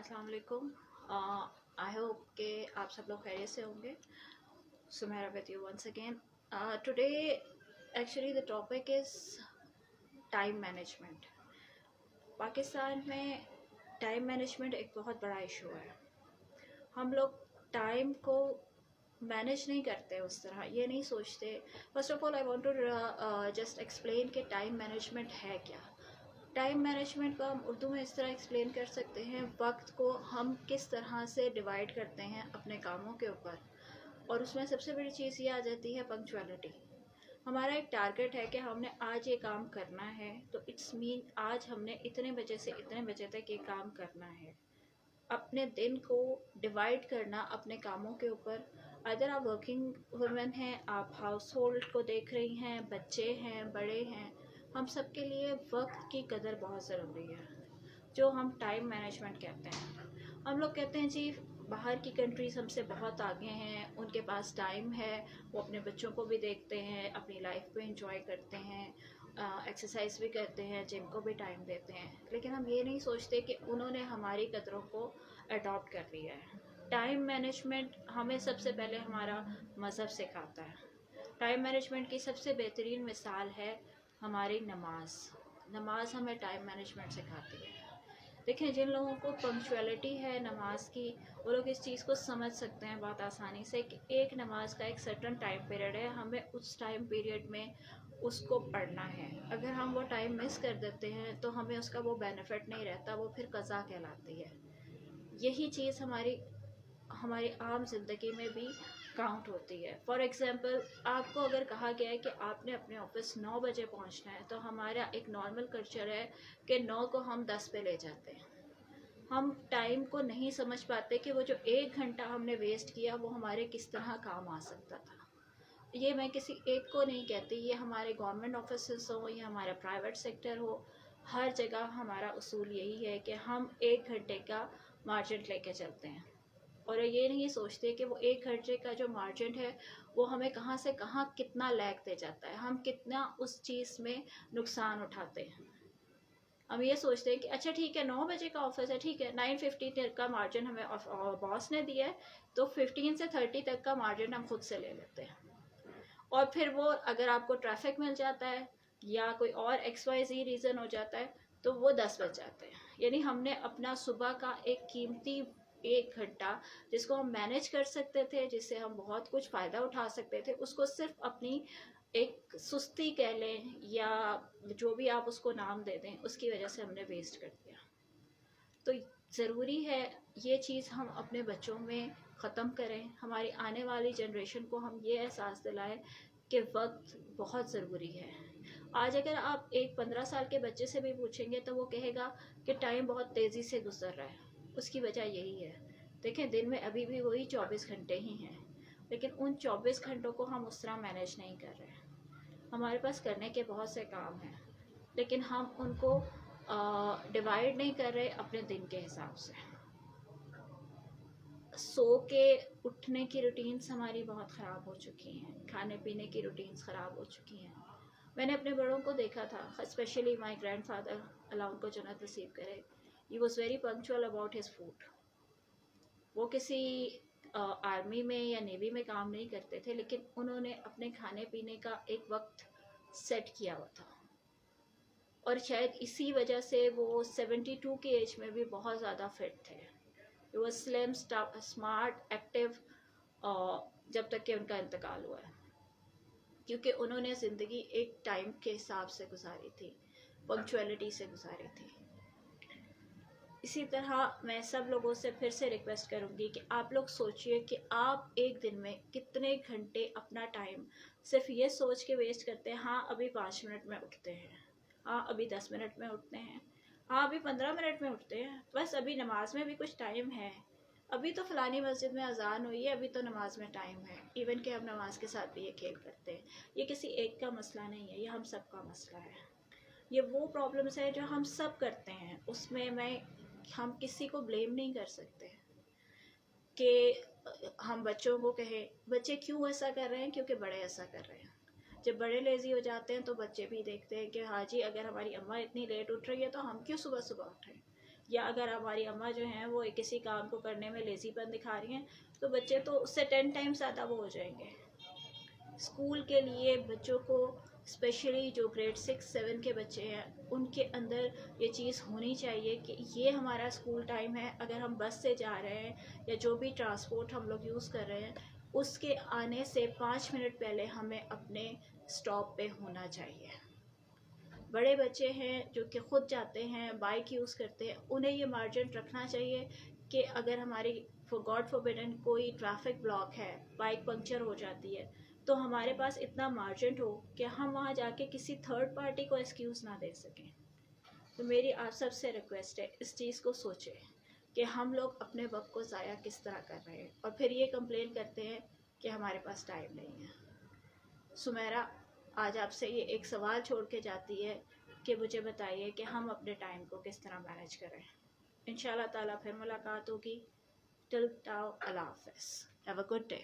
अस्सलाम वालेकुम। I hope कि आप सब लोग खैरियत से होंगे। Sumera with you once again. Today actually the topic is time management. Pakistan में टाइम मैनेजमेंट एक बहुत बड़ा इशू है। हम लोग टाइम को मैनेज नहीं करते उस तरह, ये नहीं सोचते। First of all I want to just explain कि टाइम मैनेजमेंट है क्या। टाइम मैनेजमेंट को हम उर्दू में इस तरह एक्सप्लेन कर सकते हैं, वक्त को हम किस तरह से डिवाइड करते हैं अपने कामों के ऊपर। और उसमें सबसे बड़ी चीज़ ये आ जाती है पंक्चुअलिटी। हमारा एक टारगेट है कि हमने आज ये काम करना है, तो इट्स मीन आज हमने इतने बजे से इतने बजे तक ये काम करना है। अपने दिन को डिवाइड करना अपने कामों के ऊपर। अगर आप वर्किंग वुमेन हैं, आप हाउस होल्ड को देख रही हैं, बच्चे हैं, बड़े हैं, हम सब के लिए वक्त की कदर बहुत ज़रूरी है, जो हम टाइम मैनेजमेंट कहते हैं। हम लोग कहते हैं जी बाहर की कंट्रीज़ हमसे बहुत आगे हैं, उनके पास टाइम है, वो अपने बच्चों को भी देखते हैं, अपनी लाइफ को एंजॉय करते हैं, एक्सरसाइज भी करते हैं, जिम को भी टाइम देते हैं। लेकिन हम ये नहीं सोचते कि उन्होंने हमारी कदरों को अडॉप्ट कर लिया है। टाइम मैनेजमेंट हमें सबसे पहले हमारा मज़हब सिखाता है। टाइम मैनेजमेंट की सबसे बेहतरीन मिसाल है हमारी नमाज। नमाज हमें टाइम मैनेजमेंट सिखाती है। देखें, जिन लोगों को पंक्चुअलिटी है नमाज की, वो लोग इस चीज़ को समझ सकते हैं बहुत आसानी से कि एक नमाज का एक सर्टन टाइम पीरियड है, हमें उस टाइम पीरियड में उसको पढ़ना है। अगर हम वो टाइम मिस कर देते हैं तो हमें उसका वो बेनिफिट नहीं रहता, वो फिर कज़ा कहलाती है। यही चीज़ हमारी हमारी आम ज़िंदगी में भी काउंट होती है। फॉर एग्ज़ाम्पल, आपको अगर कहा गया है कि आपने अपने ऑफिस 9 बजे पहुंचना है, तो हमारा एक नॉर्मल कल्चर है कि 9 को हम 10 पे ले जाते हैं। हम टाइम को नहीं समझ पाते कि वो जो 1 घंटा हमने वेस्ट किया वो हमारे किस तरह काम आ सकता था। ये मैं किसी एक को नहीं कहती, ये हमारे गवर्नमेंट ऑफिस हो या हमारा प्राइवेट सेक्टर हो, हर जगह हमारा उसूल यही है कि हम 1 घंटे का मार्जिन लेके चलते हैं। और ये नहीं सोचते कि वो 1 घंटे का जो मार्जिन है वो हमें कहाँ से कहाँ कितना लैग दे जाता है, हम कितना उस चीज़ में नुकसान उठाते हैं। हम ये सोचते हैं कि अच्छा ठीक है, 9 बजे का ऑफिस है, ठीक है, 9:50 तक का मार्जिन हमें बॉस ने दिया है, तो 15 से 30 तक का मार्जिन हम खुद से ले लेते हैं। और फिर वो अगर आपको ट्रैफिक मिल जाता है या कोई और XYZ रीज़न हो जाता है, तो वो 10 बज जाते हैं। यानी हमने अपना सुबह का एक कीमती 1 घंटा, जिसको हम मैनेज कर सकते थे, जिससे हम बहुत कुछ फ़ायदा उठा सकते थे, उसको सिर्फ अपनी एक सुस्ती कह लें या जो भी आप उसको नाम दे दें, उसकी वजह से हमने वेस्ट कर दिया। तो ज़रूरी है ये चीज़ हम अपने बच्चों में ख़त्म करें, हमारी आने वाली जनरेशन को हम ये एहसास दिलाएं कि वक्त बहुत ज़रूरी है। आज अगर आप एक 15 साल के बच्चे से भी पूछेंगे तो वो कहेगा कि टाइम बहुत तेज़ी से गुजर रहा है। उसकी वजह यही है, देखें, दिन में अभी भी वही 24 घंटे ही हैं, लेकिन उन 24 घंटों को हम उस तरह मैनेज नहीं कर रहे। हमारे पास करने के बहुत से काम हैं, लेकिन हम उनको डिवाइड नहीं कर रहे अपने दिन के हिसाब से। सो के उठने की रूटीन्स हमारी बहुत ख़राब हो चुकी हैं, खाने पीने की रूटीन्स ख़राब हो चुकी हैं। मैंने अपने बड़ों को देखा था, स्पेशली माई ग्रैंड फादर, अल्लाह उनको जन्नत नसीब करे, he was very punctual about his food. वो किसी आर्मी में या नेवी में काम नहीं करते थे, लेकिन उन्होंने अपने खाने पीने का एक वक्त सेट किया हुआ था, और शायद इसी वजह से वो 72 की एज में भी बहुत ज़्यादा फिट थे। वो स्लिम, स्मार्ट, एक्टिव, जब तक कि उनका इंतकाल हुआ है, क्योंकि उन्होंने ज़िंदगी एक टाइम के हिसाब से गुजारी थी, पंक्चुअलिटी से गुजारी थी। इसी तरह मैं सब लोगों से फिर से रिक्वेस्ट करूँगी कि आप लोग सोचिए कि आप एक दिन में कितने घंटे अपना टाइम सिर्फ ये सोच के वेस्ट करते हैं, हाँ अभी 5 मिनट में उठते हैं, हाँ अभी 10 मिनट में उठते हैं, हाँ अभी 15 मिनट में उठते हैं, बस अभी नमाज में भी कुछ टाइम है, अभी तो फ़लानी मस्जिद में अजान हुई है, अभी तो नमाज में टाइम है। इवन कि हम नमाज के साथ भी ये खेल करते हैं। ये किसी एक का मसला नहीं है, ये हम सब का मसला है। ये वो प्रॉब्लम्स है जो हम सब करते हैं, उसमें हम किसी को ब्लेम नहीं कर सकते कि हम बच्चों को कहें बच्चे क्यों ऐसा कर रहे हैं, क्योंकि बड़े ऐसा कर रहे हैं। जब बड़े लेज़ी हो जाते हैं तो बच्चे भी देखते हैं कि हाँ जी, अगर हमारी अम्मा इतनी लेट उठ रही है तो हम क्यों सुबह सुबह उठें। یا اگر ہماری اماں جو ہیں وہ کسی کام کو کرنے میں لیزی پن دکھا رہی ہیں تو بچے تو اس سے 10 ٹائم زیادہ وہ ہو جائیں گے. اسکول کے لیے بچوں کو اسپیشلی جو گریڈ 6-7 کے بچے ہیں ان کے اندر یہ چیز ہونی چاہیے کہ یہ ہمارا اسکول ٹائم ہے. اگر ہم بس سے جا رہے ہیں یا جو بھی ٹرانسپورٹ ہم لوگ یوز کر رہے ہیں اس کے آنے سے 5 منٹ پہلے ہمیں اپنے اسٹاپ پہ ہونا چاہیے. بڑے بچے ہیں جو کہ خود جاتے ہیں بائک یوز کرتے ہیں انہیں یہ مارجن رکھنا چاہیے کہ اگر ہماری گاڈ فوربیڈن کوئی ٹریفک بلاک ہے بائک پنکچر ہو جاتی ہے تو ہمارے پاس اتنا مارجن ہو کہ ہم وہاں جا کے کسی تھرڈ پارٹی کو ایکسکیوز نہ دے سکیں. تو میری آپ سب سے ریکویسٹ ہے اس چیز کو سوچیں کہ ہم لوگ اپنے وقت کو ضائع کس طرح کر رہے ہیں اور پھر یہ کمپلین کرتے ہیں کہ ہمارے پاس ٹائم نہیں ہے. سمیرا آج آپ سے یہ ایک سوال چھوڑ کے جاتی ہے کہ مجھے بتائیے کہ ہم اپنے ٹائم کو کس طرح مینیج کریں. انشاءاللہ تعالیٰ پھر ملاقات ہوگی. ٹل ٹاؤ اللہ حافظ. Have a good day.